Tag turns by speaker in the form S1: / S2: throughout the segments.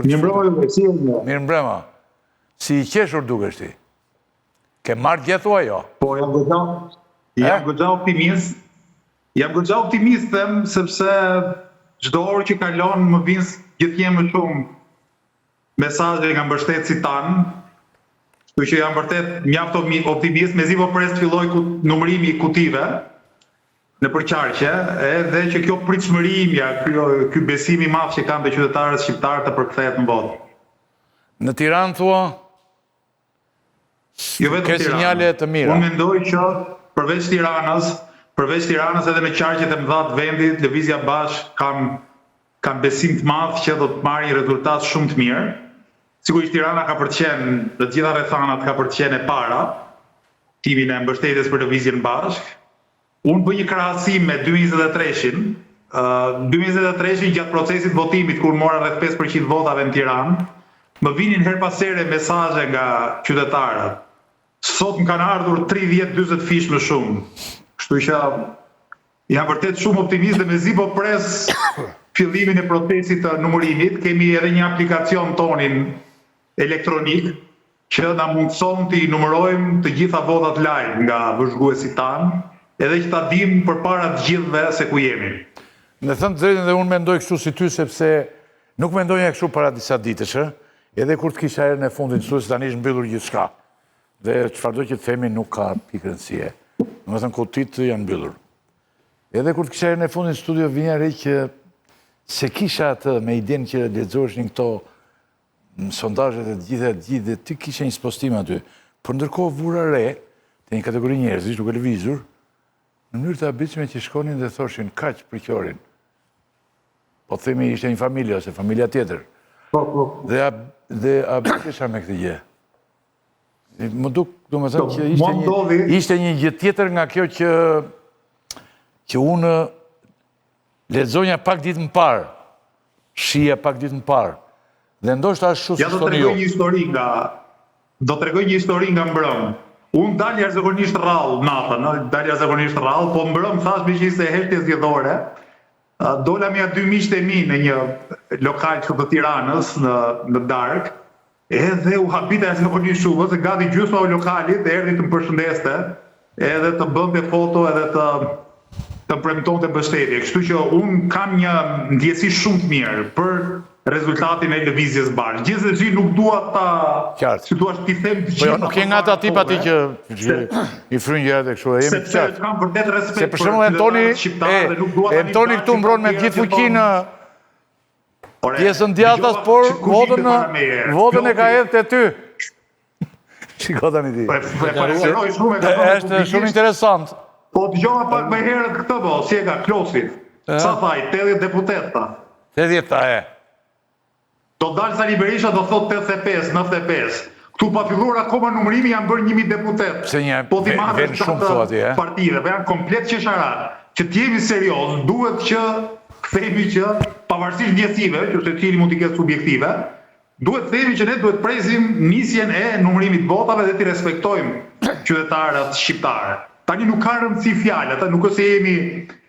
S1: kur të futet. Mirë mbrëma. Si I qeshur dukesh ti? Ke marrë gjethu ajo?
S2: Po, jam goxha optimist. Jam goxha optimist, them, sepse çdo orë që kalon më vinë gjithnjë më shumë mesazhe nga mbështetësit tanë. Kështu që jam vërtet mjaft optimist, mezi po pres të filloj numërimi I kutive në përqarqe, edhe që kjo pritshmërimja, ky besim I madh që kanë te qytetarët shqiptarë të përkthehet në botë.
S1: Në Tiranë thua?
S2: Jo vetëm
S1: Ke sinjale të mira.
S2: Unë mendoj që përveç Tiranës edhe në qarqet e mëdha të vendit, Lëvizja Bashk kanë besim të madh që do të marrë një rezultat shumë të mirë. Sigurisht Tirana ka për të qenë, të gjitha rrethanat ka për të qenë e para, timin e mbështetjes për Lëvizjen Bashk. Unë bëj një krahasim me 2023-shin. 2023-shin gjatë procesit votimit, kur mora rreth 5% votave në Tiranë, më vinin her pas here mesazhe nga qytetarët. Sot më kanë ardhur 30-40 fish më shumë. Kështu që jam vërtet shumë optimist dhe mezi po pres fillimin e procesit të numërimit. Kemi edhe një aplikacion tonin elektronik që na mundson të numërojmë të gjitha votat live nga vëzhguesit tanë, edhe që ta dim përpara të gjithëve se ku jemi.
S1: Në thënë të drejtën dhe unë mendoj kështu si ty, sepse nuk mendoja kështu para disa ditësh, edhe kur të kisha erën e fundit të tani është mbyllur gjithçka. Dhe çfarëdo që të themi nuk ka pikë rëndësie. Domethënë kutit janë mbyllur. Edhe kur të kisha erën e fundit në studio vinja re që se kisha atë me idenë që lexoheshin këto sondazhet e gjithë dhe ti kishe një spostim aty. Por ndërkohë vura re te një kategori njerëzish duke lëvizur në mënyrë të habitshme që shkonin dhe thoshin kaq për qorin. Po themi ishte një familje ose familja tjetër. Dhe habitesha me këtë gjë. Më duk, domethënë që ishte një gjë tjetër nga kjo që unë lexonja pak ditë më parë, shija pak ditë më parë. Dhe ndoshta ashtu si thoni ju.
S2: Do t'rregoj një histori nga mbrëm. Unë dal jashtëzakonisht rrallë natën, po mbrëm thash me që ishte heshtje zgjedhore. Dola me 2 miqtë e mi në një lokal të Tiranës në darkë, edhe u habita jashtëzakonisht shumë, se gati gjysma e lokalit erdhi të më përshëndeste, edhe të bënte foto edhe të premtonte mbështetje. Kështu që unë kam një ndjesi shumë të mirë për rezultatin e Lëvizjes Bashk. Gjithsesi nuk dua ta situash ti them të gjitha.
S1: Po jo, nuk je nga ata tipa ti që I fryn gjërat e kështu, jemi të qartë.
S2: Sepse kam vërtet respekt
S1: se për shembull Antoni këtu mbron me gjithë fuqinë pjesën djathtas, por votën e ka hedhur te ty. Shiko tani ti. Është shumë interesant.
S2: Po dëgjova pak më herët këtë po, si e ka Klosit. Sa thaj, 80 deputeta.
S1: 80
S2: Do dalë Sali Berisha do thot 85, 95. Këtu pa filluar akoma numërimi janë bërë 1000 deputet.
S1: Pse një vend shumë thua ti,
S2: partive, janë komplet qesharar. Që t'jemi serioz, duhet që themi që pavarësisht ndjesive, që secili mund të ketë subjektive, duhet themi që ne duhet presim nisjen e numërimit votave dhe t'i respektojmë qytetarët shqiptarë. Tani nuk ka rëndësi fjalë, ata nuk është se jemi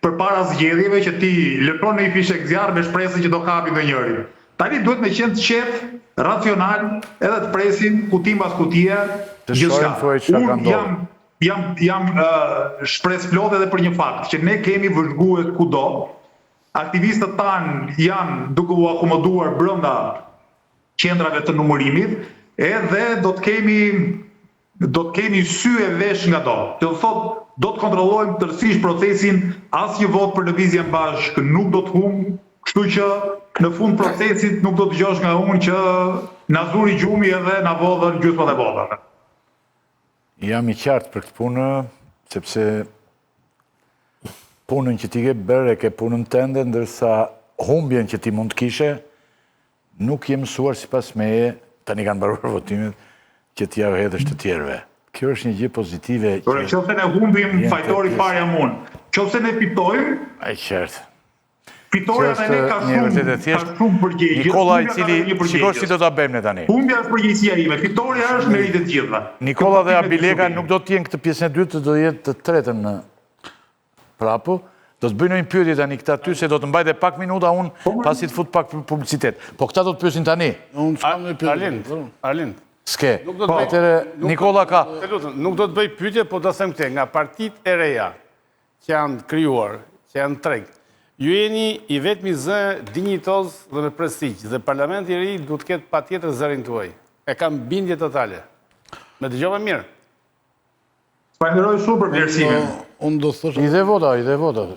S2: përpara zgjedhjeve që ti lëpron në një fishek zjarr me shpresën që do kapi ndonjëri. Tani duhet me qenë të qetë, racional, edhe të presim kutim pas kutie gjithçka. Unë jam shpresplot edhe për një fakt, që ne kemi vëzhgues kudo, aktivistët tanë janë duke u akomoduar brenda qendrave të numërimit, edhe do të kemi sy e vesh nga do. Do thotë, do të kontrollojmë tërësisht procesin, asnjë vot për Lëvizjen Bashk nuk do të humbë. Kështu që në fund procesit nuk do të dëgjosh nga unë që na zuri gjumi edhe na vodhën gjysmat e votave.
S1: Jam I qartë për këtë punë, sepse punën që ti ke bërë e ke punën tënde, ndërsa humbjen që ti mund të kishe, nuk je mësuar sipas meje, tani kanë mbaruar votimet, që t'ja hedhësh të tjerëve. Kjo është një gjë pozitive.
S2: Qofse ne humbim, fajtori parë jam unë. Qofse ne fitojmë,
S1: ai qartë.
S2: Fitoria dhe ne ka shumë përgjigje.
S1: Nikola I cili, shikosh si do ta bëjmë ne tani.
S2: Humbja është përgjegjësia ime, fitoria është meritë të gjithëve.
S1: Nikola dhe Abileka nuk do të jenë këtë pjesën e dytë, do jenë të tretën në prapu. Do të bëjnë një pyetje tani këta ty se do të mbajtë pak minuta unë pasi të fut pak publicitet. Po këta do të pyesin tani.
S3: Unë s'kam një pyetje.
S4: Arlind.
S1: S'ke. Atëre Nikola ka.
S4: Nuk do të bëj pyetje, po do të them këtë, nga partitë e reja që janë krijuar, që janë treg. Ju jeni i vetmi zë dinjitoz dhe me prestigj, dhe parlamenti i ri duhet të ketë patjetër zërin tuaj. E kam bindje totale. Me dëgjova mirë.
S2: Falenderoj shumë për vlerësimin.
S3: Unë do të thosh,
S1: I dhe vota.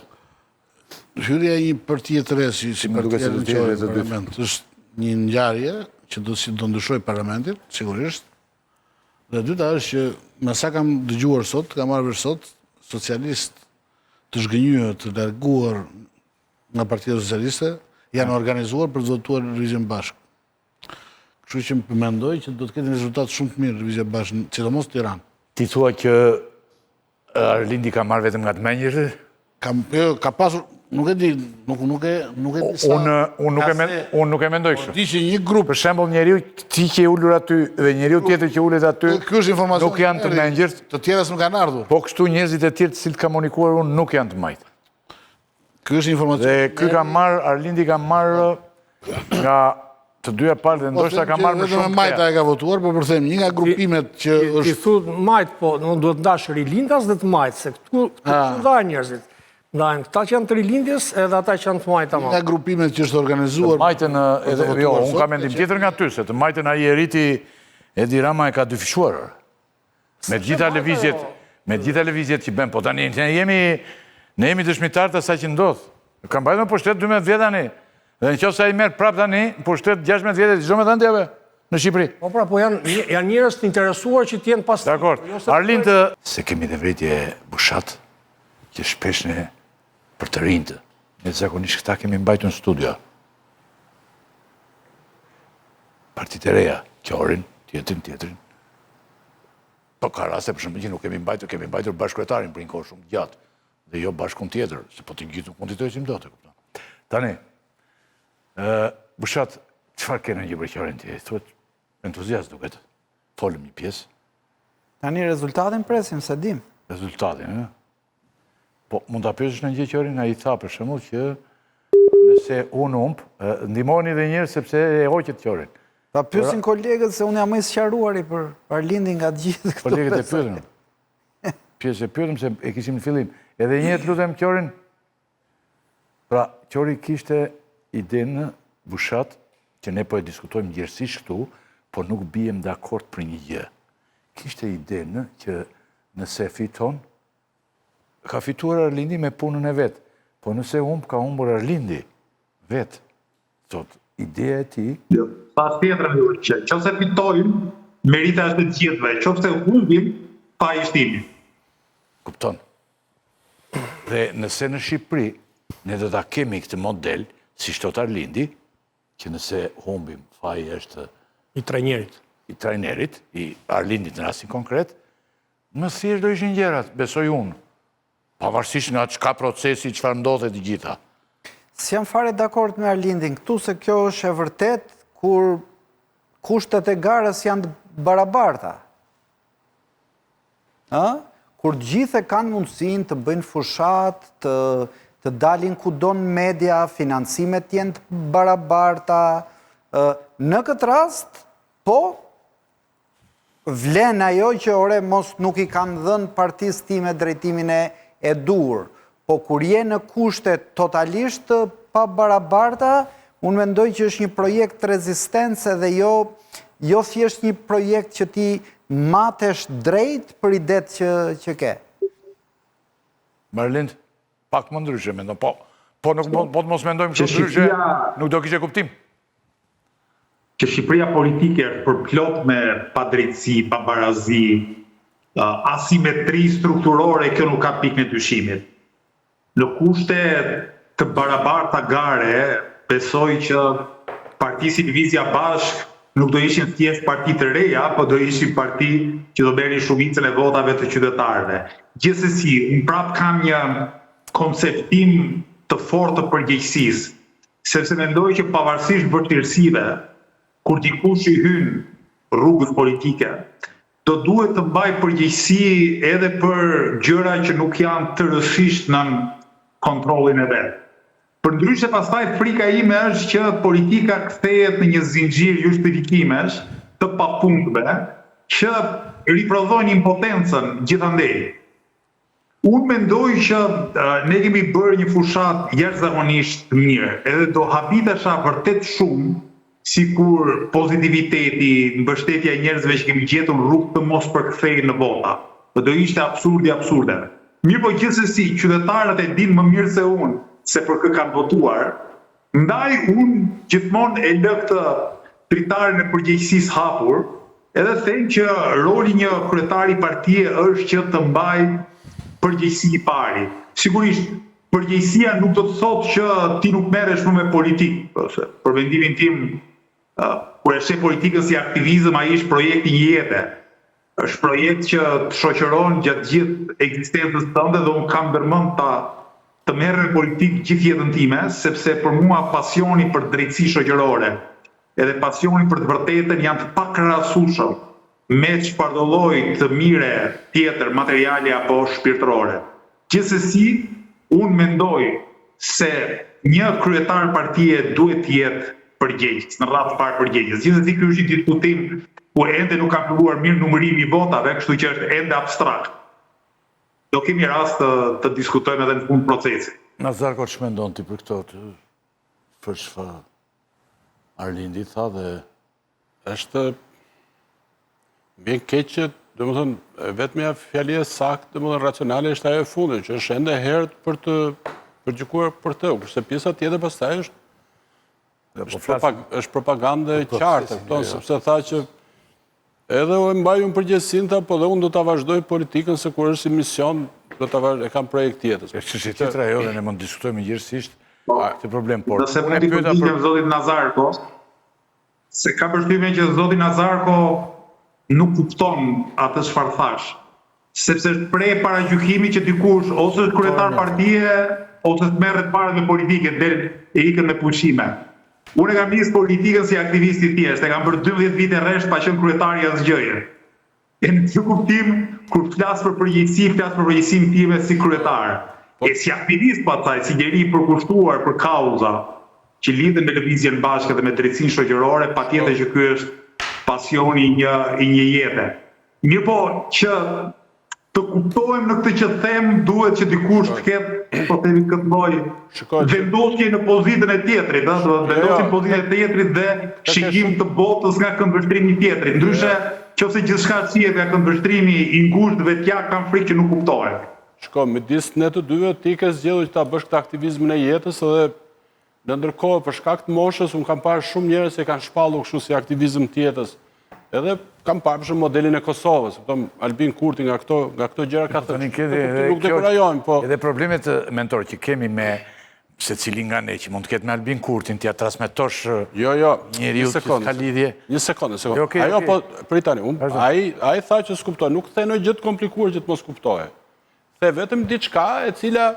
S3: hyrja e një partie të re si partia në parlament është një ngjarje që do ndryshoj parlamentin, sigurisht. Dhe dyta është që me sa kam dëgjuar sot, kam marrë vesh sot, socialist të zhgënjyer, të larguar nga Partia Socialiste, janë organizuar për të votuar Lëvizjen Bashkë. Kështu që mendoj që do të ketë një rezultat shumë të mirë Lëvizja Bashkë, sidomos në Tiranë.
S1: Ti thua që Arlindi ka marrë vetëm nga të menjëri?
S3: Ka pasur, nuk e di, nuk e di sa.
S1: Unë nuk e mendoj kështu.
S3: Di që një grup.
S1: Për shembull, njeriu ti që e ulur aty dhe njeriu tjetër që ulet aty,
S3: Ky është informacion.
S1: nuk janë të menjërt.
S3: Të tjerës nuk kanë ardhur.
S1: Po kështu njerëzit e tjerë të cilët ka komunikuar unë nuk janë të majtë.
S3: Ky është informacion.
S1: Dhe ky ka marrë, Arlindi ka marrë nga të dyja palët dhe ndoshta ka marrë më shumë.
S3: Vetëm Majta e ka votuar, po për them, një nga grupimet që
S5: Ti
S3: është
S5: thu majt, po duhet ndash rilindas dhe të majt, se këtu ndajnë njerëzit. Ndajnë këta që janë të rilindjes edhe ata që janë të majta ma.
S3: nga grupimet që është organizuar.
S1: Majtën edhe jo, unë ka mendim tjetër nga ty, se të majtën ai e riti Edi Rama e ka dyfishuar. Me gjitha lëvizjet që bën, po tani ne jemi dëshmitar të asaj që ndodh. Ka mbajtur në pushtet 12 vjet tani. Dhe nëse ai merr prap tani, në pushtet 16 vjet çdo me dhëndjeve në Shqipëri.
S5: Po pra, po janë njerëz të interesuar që të jenë pas.
S1: Dakor. Arlind se kemi dhe vretje bushat që shpesh ne për të rinjtë. Ne zakonisht këta kemi mbajtur në studio. Partitë e reja, Qorin, tjetrin. Po ka raste për shembull që nuk kemi mbajtur bashkëkretarin për një kohë shumë gjatë dhe jo bashkun tjetër, se po të gjithë nuk mund të jetojsim dot, e kupton. Tani, bushat, çfarë ke në një për Qorin ti? Thuhet entuziast duket. Folëm një pjesë.
S6: Tani rezultatin presim, se dim.
S1: Rezultatin, e? Po, mund të pyesësh në një Qorin, a i tha për shembull që nëse unë ndihmoni dhe njerëz sepse e hoqet Qorin.
S6: Ta pyesin kolegët se unë jam më i sqaruari për Arlindin nga të gjithë këto.
S1: Kolegët e pyetën. Pjesë e pyetëm se e kishim në fillim. Edhe një të lutem Qorin. Pra, Qori kishte idenë bushat që ne po e diskutojmë gjerësisht këtu, por nuk bijem dakord për një gjë. Kishte idenë që nëse fiton, ka fituar Arlindi me punën e vetë, po nëse ka humbur Arlindi vetë, thot, ideja e ti...
S2: Pas tjetër që nëse fitojmë, merita është të gjithëve, nëse humbim, pa ishtimi.
S1: Kupton. Dhe nëse në Shqipëri, ne do ta kemi këtë model, si shtot Arlindi, që nëse humbim, faji është
S5: I trajnerit.
S1: I trajnerit, i Arlindit në rastin konkret, më thjesht do ishin gjërat, besoj unë. Pavarësisht nga çka procesi, çfarë ndodhet të gjitha.
S6: Si jam fare dakord me Arlindin këtu se kjo është e vërtet kur kushtet e garës janë të barabarta. Kur gjithë e kanë mundësinë të bëjnë fushat, të dalin kudo në media, financimet janë të barabarta. Në këtë rast, po, vlen ajo që mos nuk i kanë dhënë partisë time drejtimin e dur, po kur je në kushte totalisht pa barabarta, unë mendoj që është një projekt rezistence dhe jo thjesht një projekt që ti matesh drejt për idet që ke.
S1: Arlind, pak më ndryshe, mendoj, po nuk po të mos mendojmë kështu ndryshe, nuk do kishte kuptim.
S2: Që Shqipëria politike është përplot me padrejtësi, pabarazi, asimetri strukturore, kjo nuk ka pikë në dyshimit. Në kushte të barabarta gare, besoj që Partisë Lëvizja Bashkë nuk do ishin thjesht parti të reja, po do ishin parti që do berin shumicën e votave të qytetarëve. Gjithsesi, unë prap kam një konceptim të fortë të përgjegjësisë, sepse mendoj që pavarësisht vërtetësive, kur dikush i hyn rrugës politike, do duhet të mbaj përgjegjësi edhe për gjëra që nuk janë të rëndësishme në kontrollin e vet. Përndryshe pastaj frika ime është që politika kthehet në një zinxhir justifikimesh të papunktëve që riprodhojnë impotencën gjithandej. Unë mendoj që ne kemi bërë një fushat jashtëzakonisht mirë, edhe do habitesha vërtet shumë, sikur pozitiviteti, mbështetja e njerëzve që kemi gjetur rrugë të mos përkthejnë në vota. Do ishte absurde. Mirë po gjithsesi, qytetarët e dinë më mirë se unë se për kë kanë votuar, ndaj unë gjithmonë e lë këtë tritarin e përgjegjësisë hapur, edhe them që roli një kryetari partie është që të mbajë përgjegjësi i pari. Sigurisht, përgjegjësia nuk do të thotë që ti nuk merresh më me politikë, për vendimin tim, kur e sheh politikën si aktivizëm, ai është projekti një jete. Është projekt që të shoqëron gjatë gjithë ekzistencës tënde dhe unë kam ndërmend të merrem me politikë gjithë jetën time, sepse për mua pasioni për drejtësi shoqërore edhe pasioni për të vërtetën janë të pakrahasueshëm me çfarëdo lloj të mire tjetër, materiale apo shpirtërore. Gjithsesi, unë mendoj se një kryetar partie duhet të jetë përgjegjës, në radhë parë përgjegjës. Gjithsesi, ky është një diskutim ku ende nuk ka filluar mirë numërimi i votave, kështu që është ende abstrakt. Do kemi rast të diskutojmë edhe në fund procesit.
S1: Nazarko, që mendon ti për këto për çfarë Arlindi tha dhe
S4: është bjen keq që, domethënë, vetmja fjalia saktë, domethënë racionale është ajo e fundit, që është ende herët për të përgjykuar për të, kurse pjesa tjetër pastaj është propagandë e qartë, sepse tha që edhe e mbaj unë përgjegjësinë, tha, po dhe unë do ta vazhdoj politikën se kur është si mision, e kam projekt tjetër.
S1: Çështja tjetër ajo dhe ne mund të diskutojmë gjithësisht këtë problem, por
S2: nëse mund të përgjigjem zotit Nazarko, se ka përshtypjen që zoti Nazarko nuk kupton atë çfarë thash, sepse është prej paragjykimi që dikush ose është kryetar partie ose të merret fare me politikën del e ikën me pushime. Unë kam nisë politikën si aktivist i thjeshtë, e kam bërë 12 vite rresht pa qenë kryetari i asgjëje. E në këtë kuptim, kur flas për përgjegjësi, flas për përgjegjësinë time si kryetar. E si aktivist pastaj, si njeri i përkushtuar për kauza që lidhen me lëvizjen bashkë dhe me drejtsinë shoqërore, patjetër që ky është pasioni i një jete. Mirëpo që të kuptojmë në këtë që them, duhet që dikush të ketë, po themi këtë lloj vendosje në pozitën e tjetrit, vendosje në pozitën e tjetrit dhe shikim të botës nga këndvështrimi i tjetrit. Ndryshe, nëse gjithçka shihet nga këndvështrimi i ngushtë vetja, kam frikë që nuk kuptohet.
S4: Shko, midis ne të dyve, ti ke zgjedhur që ta bësh këtë aktivizmin e jetës edhe në ndërkohë për shkak të moshës, unë kam parë shumë njerëz që kanë shpallur kështu si aktivizëm të jetës. Edhe kam parë për modelin e Kosovës, Albin Kurti nga këto gjëra ka thënë. Nuk dekurajojmë, po.
S1: Edhe problemet mentor që kemi me secili nga ne që mund të ketë me Albin Kurtin, t'ja transmetosh njeriu që ka lidhje.
S4: Një sekondë. Ajo po pritani, ai tha që s'kuptoi, nuk thënë gjë të komplikuar që të mos kuptohej. The vetëm diçka e cila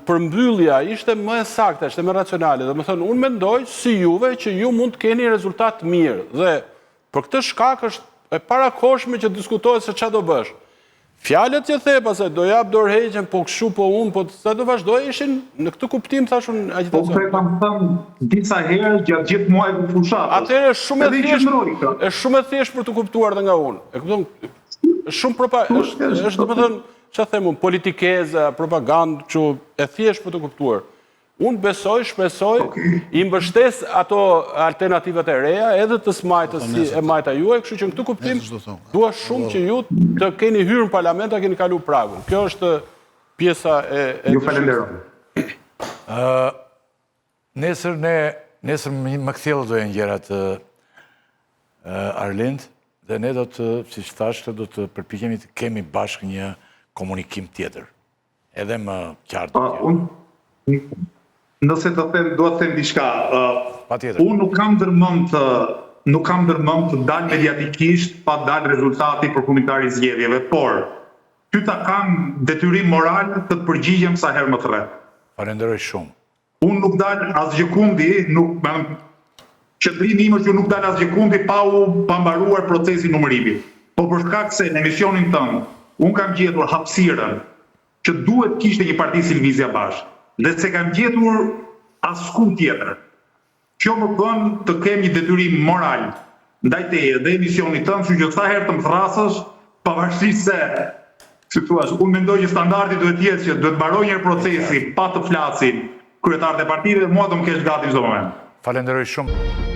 S4: përmbyllja ishte më e saktë, ishte më racionale. Dhe më thënë, unë mendoj si juve që ju mund të keni rezultat mirë. Dhe për këtë shkak është e parakoshme që diskutohet se çfarë do bësh. Fjalët që the pastaj do jap dorëheqjen, po kështu po unë, po sa do vazhdoj ishin në këtë kuptim thashun agitacion.
S2: Po kam thënë disa herë gjatë gjithë muajit të fushatës.
S4: Atëherë është shumë e thjeshtë për të kuptuar dhe nga unë. E kupton? Është shumë është domethënë çfarë them unë, politikeze, propagandë, që e thjesht për të kuptuar. Unë besoj, shpresoj, i mbështes ato alternativat e reja, edhe të smajtës si e majta juaj, kështu që në këtë kuptim, dua shumë që ju të keni hyrë në parlament, të keni kalu pragun. Kjo është pjesa e...
S2: Ju falenderoj.
S1: Nesër më kthjellë do jenë gjërat Arlind, dhe ne do të, si që thashtë, do të përpikemi të kemi bashkë një komunikim tjetër. Edhe më qartë.
S2: Nëse do të them diçka, unë nuk kam dërmend të dalë mediatikisht pa dalë rezultati përfundimtar i zgjedhjeve, por ty ta kam detyrim moral të të përgjigjem sa herë më të rreth.
S1: Falenderoj shumë.
S2: Unë nuk dal asgjë kundi, qëndrimi im është që nuk dal asgjë kundi pa mbaruar procesin numërimi. Po për shkak se në emisionin tënd, unë kam gjetur hapësirën që duhet kishte një parti si Lëvizja Bashkë. Dhe se kam gjetur asku tjetër. Kjo më bën të kem një detyrim moral ndaj teje dhe emisionit tënd, kështu që sa herë të më thrasësh, pavarësisht se, si thua, unë mendoj që standardi duhet jetë që duhet mbaroj një procesi pa të flasin kryetarët e partive, mua do më kesh gati çdo moment.
S1: Falenderoj shumë.